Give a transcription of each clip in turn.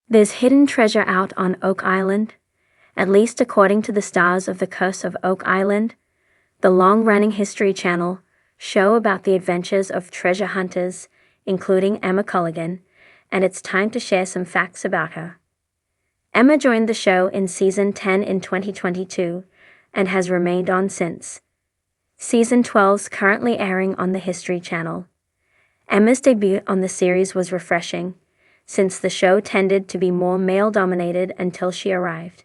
There's hidden treasure out on Oak Island, at least according to the stars of The Curse of Oak Island, the long-running History Channel show about the adventures of treasure hunters, including Emma Culligan, and it's time to share some facts about her. Emma joined the show in Season 10 in 2022 and has remained on since. Season 12's currently airing on the History Channel. Emma's debut on the series was refreshing, since the show tended to be more male-dominated until she arrived.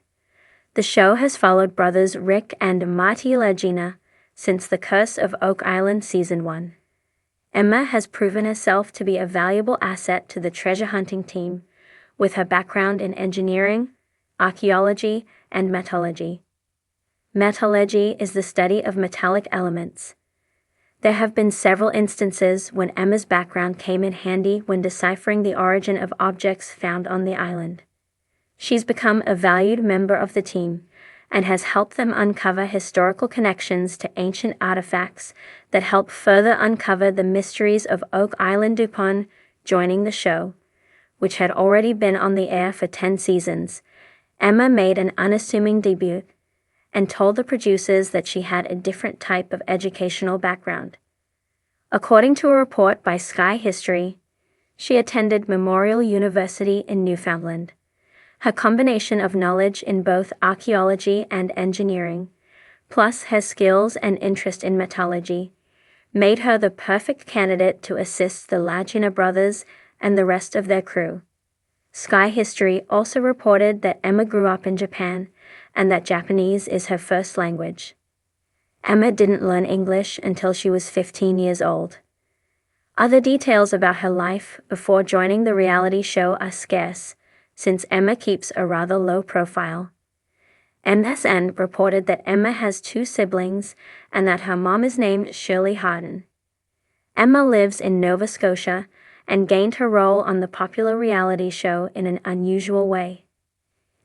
The show has followed brothers Rick and Marty Legina since The Curse of Oak Island Season 1. Emma has proven herself to be a valuable asset to the treasure hunting team, with her background in engineering, archaeology, and metallurgy. Metallurgy is the study of metallic elements. There have been several instances when Emma's background came in handy when deciphering the origin of objects found on the island. She's become a valued member of the team and has helped them uncover historical connections to ancient artifacts that help further uncover the mysteries of Oak Island. Upon joining the show, which had already been on the air for 10 seasons, Emma made an unassuming debut and told the producers that she had a different type of educational background. According to a report by Sky History, she attended Memorial University in Newfoundland. Her combination of knowledge in both archaeology and engineering, plus her skills and interest in metallurgy, made her the perfect candidate to assist the Legina brothers and the rest of their crew. Sky History also reported that Emma grew up in Japan and that Japanese is her first language. Emma didn't learn English until she was 15 years old. Other details about her life before joining the reality show are scarce, since Emma keeps a rather low profile. MSN reported that Emma has 2 siblings and that her mom is named Shirley Harden. Emma lives in Nova Scotia and gained her role on the popular reality show in an unusual way.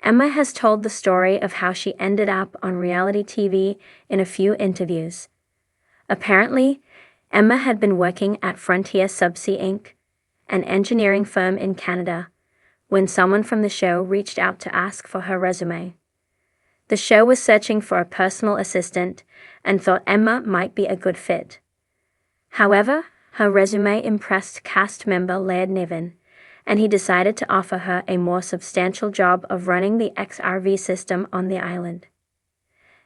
Emma has told the story of how she ended up on reality TV in a few interviews. Apparently, Emma had been working at Frontier Subsea Inc., an engineering firm in Canada, when someone from the show reached out to ask for her resume. The show was searching for a personal assistant and thought Emma might be a good fit. However, her resume impressed cast member Laird Niven, and he decided to offer her a more substantial job of running the XRV system on the island.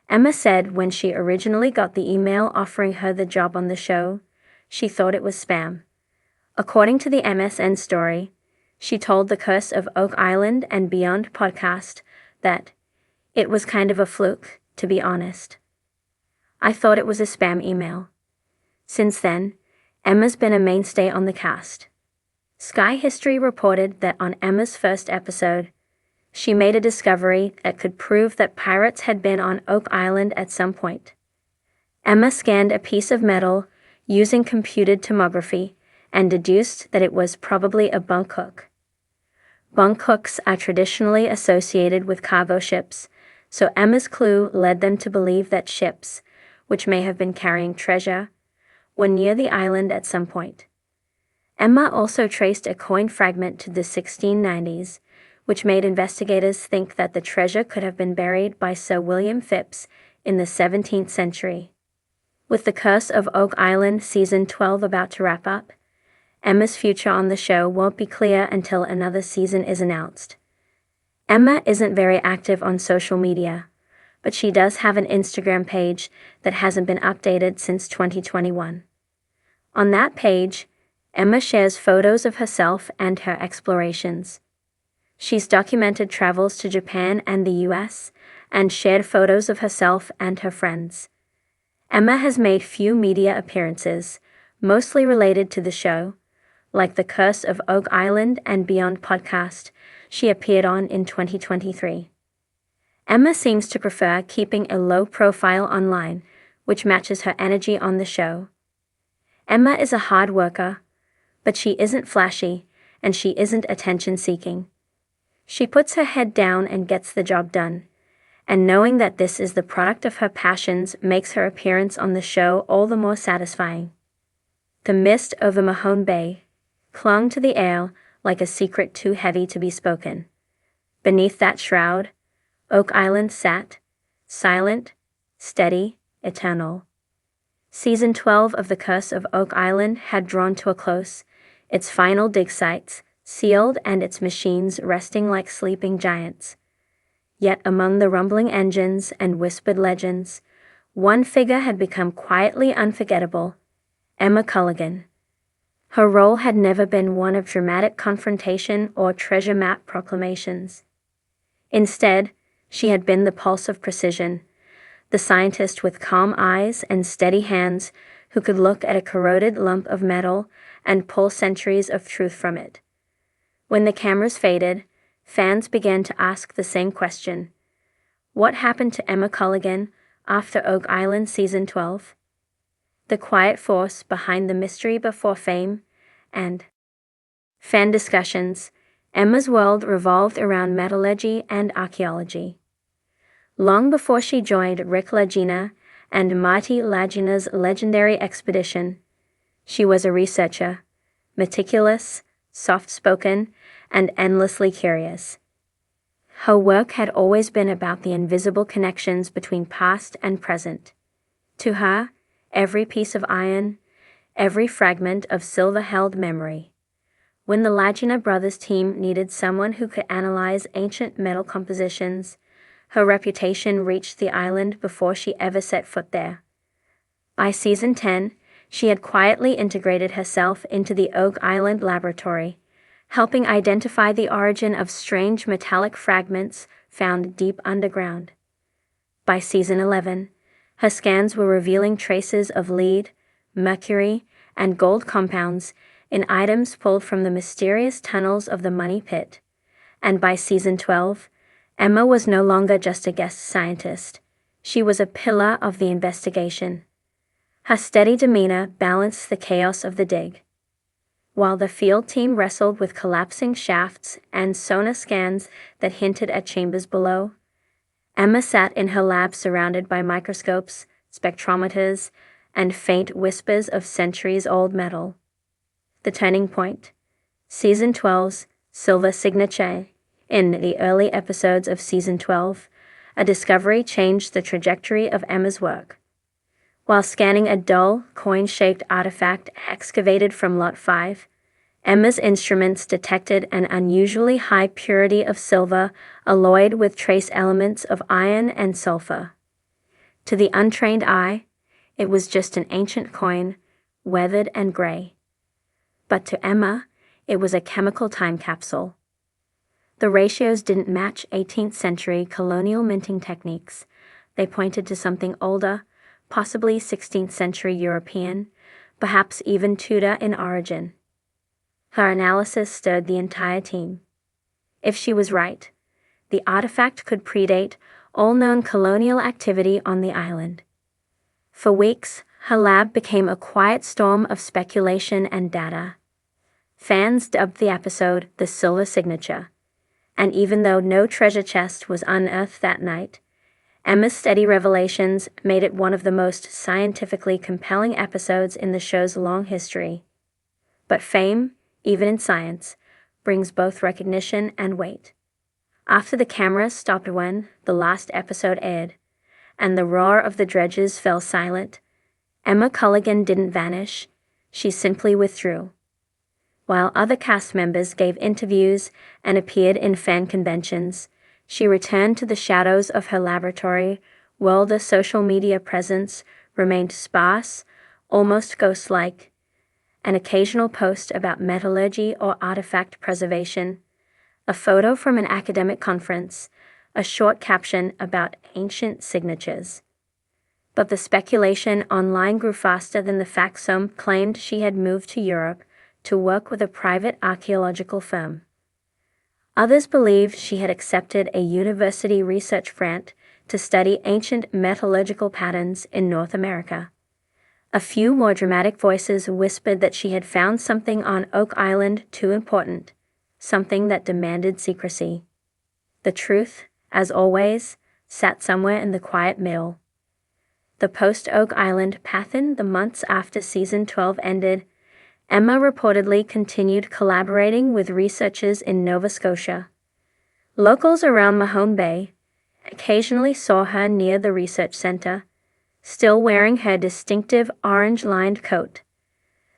Emma said when she originally got the email offering her the job on the show, she thought it was spam. According to the MSN story, she told The Curse of Oak Island and Beyond podcast that it was kind of a fluke, to be honest. I thought it was a spam email. Since then, Emma's been a mainstay on the cast. Sky History reported that on Emma's first episode, she made a discovery that could prove that pirates had been on Oak Island at some point. Emma scanned a piece of metal using computed tomography and deduced that it was probably a bunk hook. Bunk hooks are traditionally associated with cargo ships, so Emma's clue led them to believe that ships, which may have been carrying treasure, were near the island at some point. Emma also traced a coin fragment to the 1690s, which made investigators think that the treasure could have been buried by Sir William Phipps in the 17th century. With The Curse of Oak Island Season 12 about to wrap up, Emma's future on the show won't be clear until another season is announced. Emma isn't very active on social media, but she does have an Instagram page that hasn't been updated since 2021. On that page, Emma shares photos of herself and her explorations. She's documented travels to Japan and the US, and shared photos of herself and her friends. Emma has made few media appearances, mostly related to the show, like The Curse of Oak Island and Beyond podcast she appeared on in 2023. Emma seems to prefer keeping a low profile online, which matches her energy on the show. Emma is a hard worker, but she isn't flashy, and she isn't attention-seeking. She puts her head down and gets the job done, and knowing that this is the product of her passions makes her appearance on the show all the more satisfying. The mist over Mahone Bay clung to the air like a secret too heavy to be spoken. Beneath that shroud, Oak Island sat, silent, steady, eternal. Season 12 of The Curse of Oak Island had drawn to a close, its final dig sites sealed and its machines resting like sleeping giants. Yet among the rumbling engines and whispered legends, one figure had become quietly unforgettable: Emma Culligan. Her role had never been one of dramatic confrontation or treasure map proclamations. Instead, she had been the pulse of precision, the scientist with calm eyes and steady hands who could look at a corroded lump of metal and pull centuries of truth from it. When the cameras faded, fans began to ask the same question: what happened to Emma Culligan after Oak Island Season 12? The quiet force behind the mystery before fame and fan discussions, Emma's world revolved around metallurgy and archaeology. Long before she joined Rick Lagina and Marty Lagina's legendary expedition, she was a researcher, meticulous, soft-spoken, and endlessly curious. Her work had always been about the invisible connections between past and present. To her, every piece of iron, every fragment of silver held memory. When the Lagina brothers team needed someone who could analyze ancient metal compositions, her reputation reached the island before she ever set foot there. By Season 10, she had quietly integrated herself into the Oak Island laboratory, helping identify the origin of strange metallic fragments found deep underground. By Season 11, her scans were revealing traces of lead, mercury, and gold compounds in items pulled from the mysterious tunnels of the Money Pit. And by Season 12, Emma was no longer just a guest scientist. She was a pillar of the investigation. Her steady demeanor balanced the chaos of the dig. While the field team wrestled with collapsing shafts and sonar scans that hinted at chambers below, Emma sat in her lab surrounded by microscopes, spectrometers, and faint whispers of centuries-old metal. The turning point. Season 12's Silver Signature. In the early episodes of Season 12, a discovery changed the trajectory of Emma's work. While scanning a dull, coin-shaped artifact excavated from Lot 5, Emma's instruments detected an unusually high purity of silver alloyed with trace elements of iron and sulfur. To the untrained eye, it was just an ancient coin, weathered and gray. But to Emma, it was a chemical time capsule. The ratios didn't match 18th century colonial minting techniques. They pointed to something older, possibly 16th century European, perhaps even Tudor in origin. Her analysis stirred the entire team. If she was right, the artifact could predate all known colonial activity on the island. For weeks, her lab became a quiet storm of speculation and data. Fans dubbed the episode the Silver Signature, and even though no treasure chest was unearthed that night, Emma's steady revelations made it one of the most scientifically compelling episodes in the show's long history. But fame, even in science, brings both recognition and weight. After the camera stopped when the last episode aired, and the roar of the dredges fell silent, Emma Culligan didn't vanish, she simply withdrew. While other cast members gave interviews and appeared in fan conventions, she returned to the shadows of her laboratory, while the social media presence remained sparse, almost ghost-like. An occasional post about metallurgy or artifact preservation, a photo from an academic conference, a short caption about ancient signatures. But the speculation online grew faster than the facts. Some claimed she had moved to Europe to work with a private archaeological firm. Others believed she had accepted a university research grant to study ancient metallurgical patterns in North America. A few more dramatic voices whispered that she had found something on Oak Island too important, something that demanded secrecy. The truth, as always, sat somewhere in the quiet middle. The post-Oak Island Pathin. The months after Season 12 ended, Emma reportedly continued collaborating with researchers in Nova Scotia. Locals around Mahone Bay occasionally saw her near the research center, still wearing her distinctive orange-lined coat.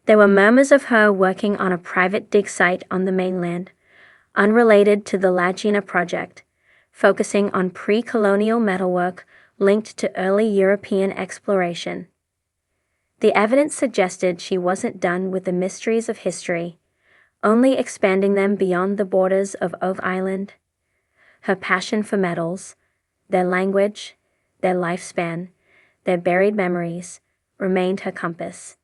There were murmurs of her working on a private dig site on the mainland, unrelated to the Lagina project, focusing on pre-colonial metalwork linked to early European exploration. The evidence suggested she wasn't done with the mysteries of history, only expanding them beyond the borders of Oak Island. Her passion for metals, their language, their lifespan, their buried memories, remained her compass.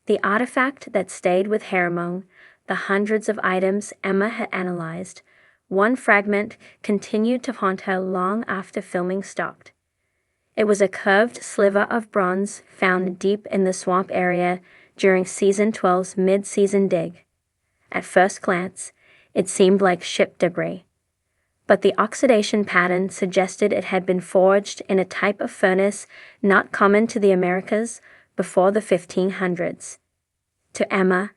The artifact that stayed with her among the hundreds of items Emma had analyzed, one fragment continued to haunt her long after filming stopped. It was a curved sliver of bronze found deep in the swamp area during Season 12's mid-season dig. At first glance, it seemed like ship debris, but the oxidation pattern suggested it had been forged in a type of furnace not common to the Americas before the 1500s. To Emma,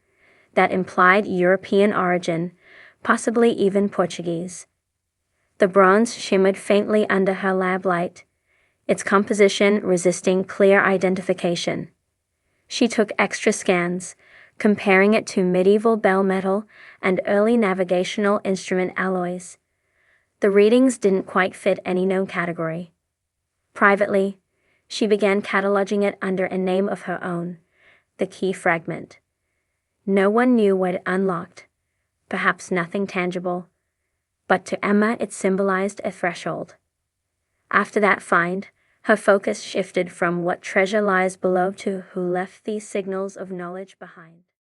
that implied European origin, possibly even Portuguese. The bronze shimmered faintly under her lab light, its composition resisting clear identification. She took extra scans, comparing it to medieval bell metal and early navigational instrument alloys. The readings didn't quite fit any known category. Privately, she began cataloging it under a name of her own, the key fragment. No one knew what it unlocked, perhaps nothing tangible, but to Emma it symbolized a threshold. After that find, her focus shifted from what treasure lies below to who left these signals of knowledge behind.